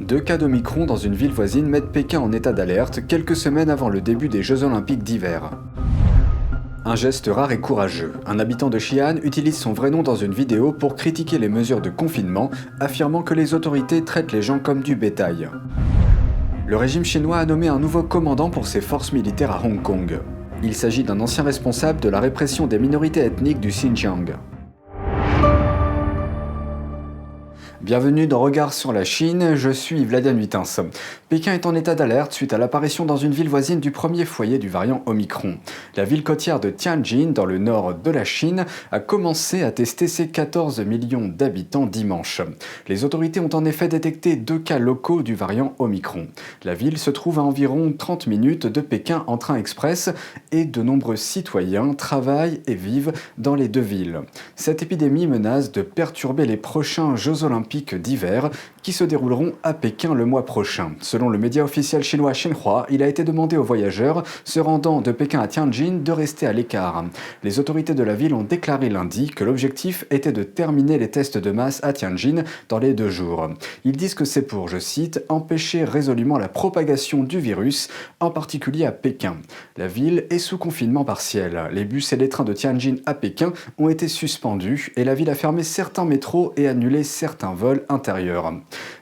Deux cas d'Omicron dans une ville voisine mettent Pékin en état d'alerte quelques semaines avant le début des Jeux Olympiques d'hiver. Un geste rare et courageux. Un habitant de Xi'an utilise son vrai nom dans une vidéo pour critiquer les mesures de confinement, affirmant que les autorités traitent les gens comme du bétail. Le régime chinois a nommé un nouveau commandant pour ses forces militaires à Hong Kong. Il s'agit d'un ancien responsable de la répression des minorités ethniques du Xinjiang. Bienvenue dans Regard sur la Chine, je suis Vladian Huitens. Pékin est en état d'alerte suite à l'apparition dans une ville voisine du premier foyer du variant Omicron. La ville côtière de Tianjin, dans le nord de la Chine, a commencé à tester ses 14 millions d'habitants dimanche. Les autorités ont en effet détecté 2 cas locaux du variant Omicron. La ville se trouve à environ 30 minutes de Pékin en train express et de nombreux citoyens travaillent et vivent dans les deux villes. Cette épidémie menace de perturber les prochains Jeux Olympiques d'hiver qui se dérouleront à Pékin le mois prochain. Selon le média officiel chinois Xinhua, il a été demandé aux voyageurs se rendant de Pékin à Tianjin de rester à l'écart. Les autorités de la ville ont déclaré lundi que l'objectif était de terminer les tests de masse à Tianjin dans les 2 jours. Ils disent que c'est pour, je cite, empêcher résolument la propagation du virus, en particulier à Pékin. La ville est sous confinement partiel. Les bus et les trains de Tianjin à Pékin ont été suspendus et la ville a fermé certains métros et annulé certains vols intérieurs.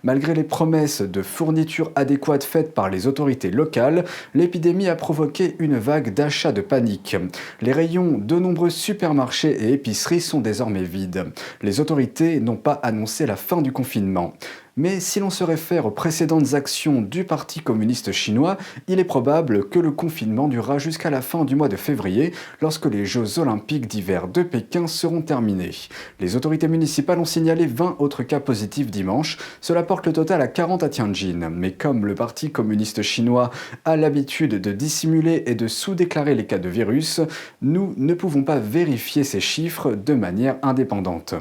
Malgré les promesses de fournitures adéquates faites par les autorités locales, l'épidémie a provoqué une vague d'achats de panique. Les rayons de nombreux supermarchés et épiceries sont désormais vides. Les autorités n'ont pas annoncé la fin du confinement. Mais si l'on se réfère aux précédentes actions du Parti communiste chinois, il est probable que le confinement durera jusqu'à la fin du mois de février, lorsque les Jeux Olympiques d'hiver de Pékin seront terminés. Les autorités municipales ont signalé 20 autres cas positifs dimanche. Cela porte le total à 40 à Tianjin. Mais comme le Parti communiste chinois a l'habitude de dissimuler et de sous-déclarer les cas de virus, nous ne pouvons pas vérifier ces chiffres de manière indépendante.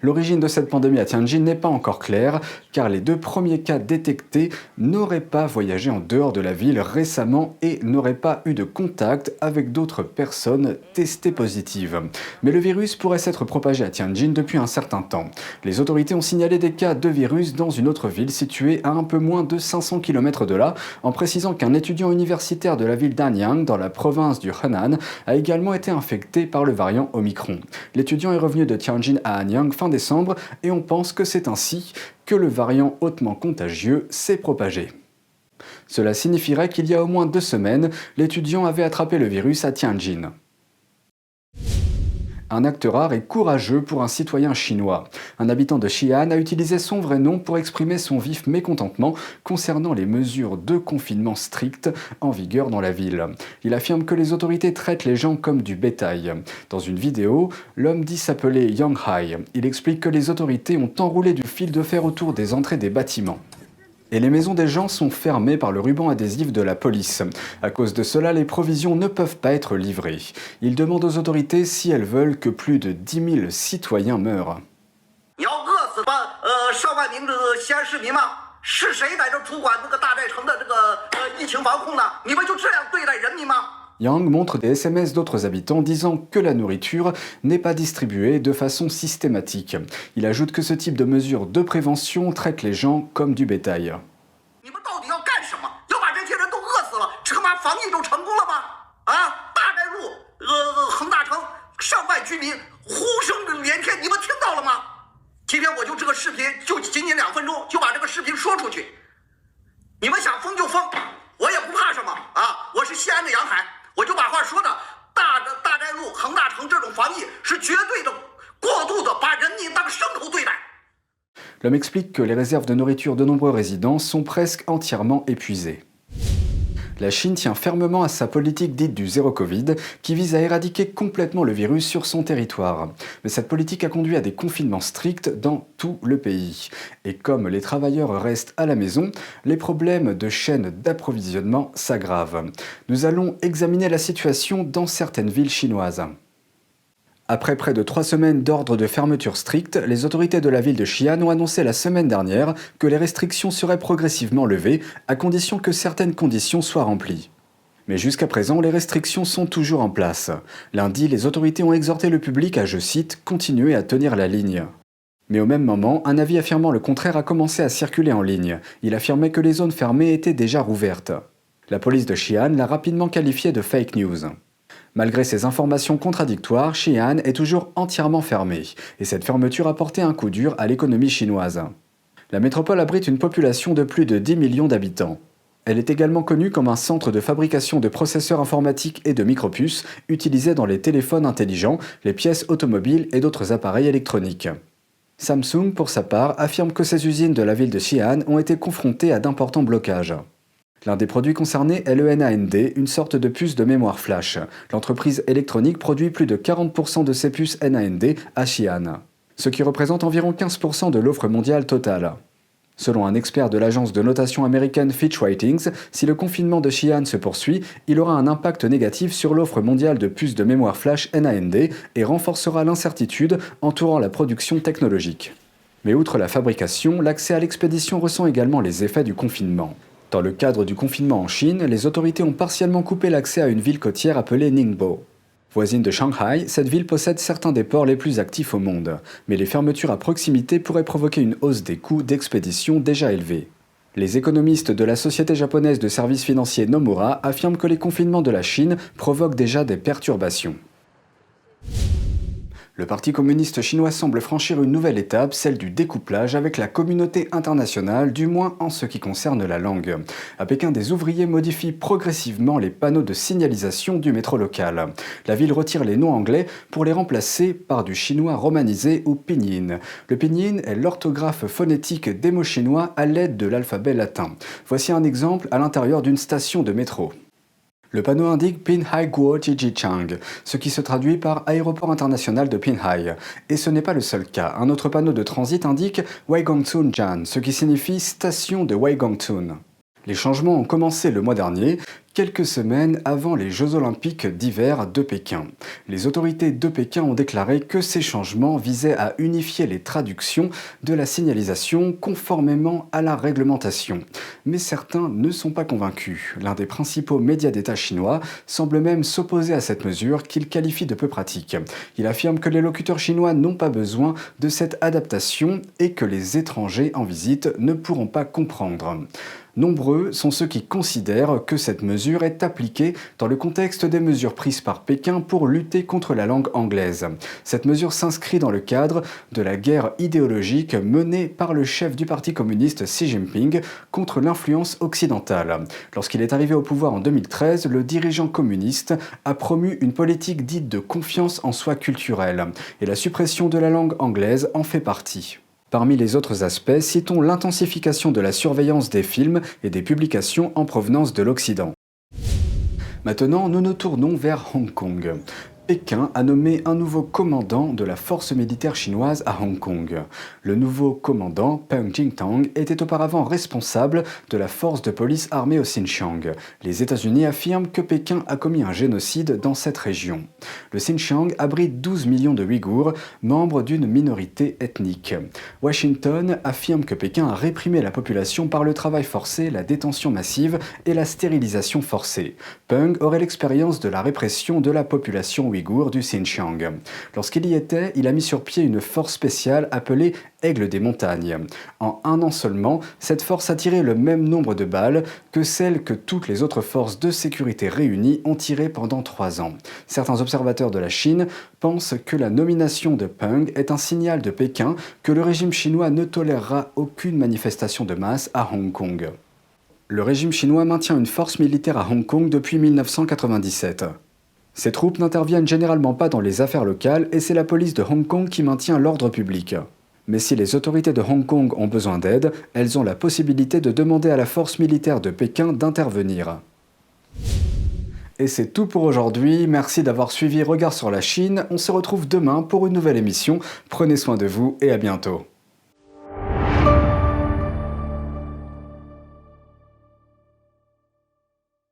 L'origine de cette pandémie à Tianjin n'est pas encore claire, car les 2 premiers cas détectés n'auraient pas voyagé en dehors de la ville récemment et n'auraient pas eu de contact avec d'autres personnes testées positives. Mais le virus pourrait s'être propagé à Tianjin depuis un certain temps. Les autorités ont signalé des cas de virus dans une autre ville située à un peu moins de 500 km de là, en précisant qu'un étudiant universitaire de la ville d'Anyang, dans la province du Henan, a également été infecté par le variant Omicron. L'étudiant est revenu de Tianjin à Anyang fin décembre et on pense que c'est ainsi que le variant hautement contagieux s'est propagé. Cela signifierait qu'il y a au moins 2 semaines, l'étudiant avait attrapé le virus à Tianjin. Un acte rare et courageux pour un citoyen chinois. Un habitant de Xi'an a utilisé son vrai nom pour exprimer son vif mécontentement concernant les mesures de confinement strictes en vigueur dans la ville. Il affirme que les autorités traitent les gens comme du bétail. Dans une vidéo, l'homme dit s'appeler Yang Hai. Il explique que les autorités ont enroulé du fil de fer autour des entrées des bâtiments. Et les maisons des gens sont fermées par le ruban adhésif de la police. À cause de cela, les provisions ne peuvent pas être livrées. Il demande aux autorités si elles veulent que plus de 10 000 citoyens meurent. Yang montre des SMS d'autres habitants disant que la nourriture n'est pas distribuée de façon systématique. Il ajoute que ce type de mesures de prévention traite les gens comme du bétail. L'homme explique que les réserves de nourriture de nombreux résidents sont presque entièrement épuisées. La Chine tient fermement à sa politique dite du zéro Covid, qui vise à éradiquer complètement le virus sur son territoire. Mais cette politique a conduit à des confinements stricts dans tout le pays. Et comme les travailleurs restent à la maison, les problèmes de chaîne d'approvisionnement s'aggravent. Nous allons examiner la situation dans certaines villes chinoises. Après près de 3 semaines d'ordre de fermeture stricte, les autorités de la ville de Xi'an ont annoncé la semaine dernière que les restrictions seraient progressivement levées, à condition que certaines conditions soient remplies. Mais jusqu'à présent, les restrictions sont toujours en place. Lundi, les autorités ont exhorté le public à, je cite, « continuer à tenir la ligne ». Mais au même moment, un avis affirmant le contraire a commencé à circuler en ligne. Il affirmait que les zones fermées étaient déjà rouvertes. La police de Xi'an l'a rapidement qualifié de fake news. Malgré ces informations contradictoires, Xi'an est toujours entièrement fermée, et cette fermeture a porté un coup dur à l'économie chinoise. La métropole abrite une population de plus de 10 millions d'habitants. Elle est également connue comme un centre de fabrication de processeurs informatiques et de micropuces utilisés dans les téléphones intelligents, les pièces automobiles et d'autres appareils électroniques. Samsung, pour sa part, affirme que ses usines de la ville de Xi'an ont été confrontées à d'importants blocages. L'un des produits concernés est le NAND, une sorte de puce de mémoire flash. L'entreprise électronique produit plus de 40% de ces puces NAND à Xi'an, ce qui représente environ 15% de l'offre mondiale totale. Selon un expert de l'agence de notation américaine Fitch Ratings, si le confinement de Xi'an se poursuit, il aura un impact négatif sur l'offre mondiale de puces de mémoire flash NAND et renforcera l'incertitude entourant la production technologique. Mais outre la fabrication, l'accès à l'expédition ressent également les effets du confinement. Dans le cadre du confinement en Chine, les autorités ont partiellement coupé l'accès à une ville côtière appelée Ningbo. Voisine de Shanghai, cette ville possède certains des ports les plus actifs au monde, mais les fermetures à proximité pourraient provoquer une hausse des coûts d'expédition déjà élevés. Les économistes de la société japonaise de services financiers Nomura affirment que les confinements de la Chine provoquent déjà des perturbations. Le Parti communiste chinois semble franchir une nouvelle étape, celle du découplage avec la communauté internationale, du moins en ce qui concerne la langue. À Pékin, des ouvriers modifient progressivement les panneaux de signalisation du métro local. La ville retire les noms anglais pour les remplacer par du chinois romanisé ou pinyin. Le pinyin est l'orthographe phonétique des mots chinois à l'aide de l'alphabet latin. Voici un exemple à l'intérieur d'une station de métro. Le panneau indique Pinhai Guo Jijichang, ce qui se traduit par Aéroport international de Pinhai. Et ce n'est pas le seul cas. Un autre panneau de transit indique Weigongtun Jan, ce qui signifie station de Weigongtun. Les changements ont commencé le mois dernier, quelques semaines avant les Jeux olympiques d'hiver de Pékin. Les autorités de Pékin ont déclaré que ces changements visaient à unifier les traductions de la signalisation conformément à la réglementation. Mais certains ne sont pas convaincus. L'un des principaux médias d'État chinois semble même s'opposer à cette mesure qu'il qualifie de peu pratique. Il affirme que les locuteurs chinois n'ont pas besoin de cette adaptation et que les étrangers en visite ne pourront pas comprendre. Nombreux sont ceux qui considèrent que cette mesure est appliquée dans le contexte des mesures prises par Pékin pour lutter contre la langue anglaise. Cette mesure s'inscrit dans le cadre de la guerre idéologique menée par le chef du Parti communiste Xi Jinping contre l'influence occidentale. Lorsqu'il est arrivé au pouvoir en 2013, le dirigeant communiste a promu une politique dite de confiance en soi culturelle, et la suppression de la langue anglaise en fait partie. Parmi les autres aspects, citons l'intensification de la surveillance des films et des publications en provenance de l'Occident. Maintenant, nous nous tournons vers Hong Kong. Pékin a nommé un nouveau commandant de la force militaire chinoise à Hong Kong. Le nouveau commandant, Peng Jingtang, était auparavant responsable de la force de police armée au Xinjiang. Les États-Unis affirment que Pékin a commis un génocide dans cette région. Le Xinjiang abrite 12 millions de Ouïghours, membres d'une minorité ethnique. Washington affirme que Pékin a réprimé la population par le travail forcé, la détention massive et la stérilisation forcée. Peng aurait l'expérience de la répression de la population ouïghour du Xinjiang. Lorsqu'il y était, il a mis sur pied une force spéciale appelée Aigle des montagnes. En un an seulement, cette force a tiré le même nombre de balles que celles que toutes les autres forces de sécurité réunies ont tirées pendant 3 ans. Certains observateurs de la Chine pensent que la nomination de Peng est un signal de Pékin que le régime chinois ne tolérera aucune manifestation de masse à Hong Kong. Le régime chinois maintient une force militaire à Hong Kong depuis 1997. Ces troupes n'interviennent généralement pas dans les affaires locales et c'est la police de Hong Kong qui maintient l'ordre public. Mais si les autorités de Hong Kong ont besoin d'aide, elles ont la possibilité de demander à la force militaire de Pékin d'intervenir. Et c'est tout pour aujourd'hui, merci d'avoir suivi Regard sur la Chine, on se retrouve demain pour une nouvelle émission, prenez soin de vous et à bientôt.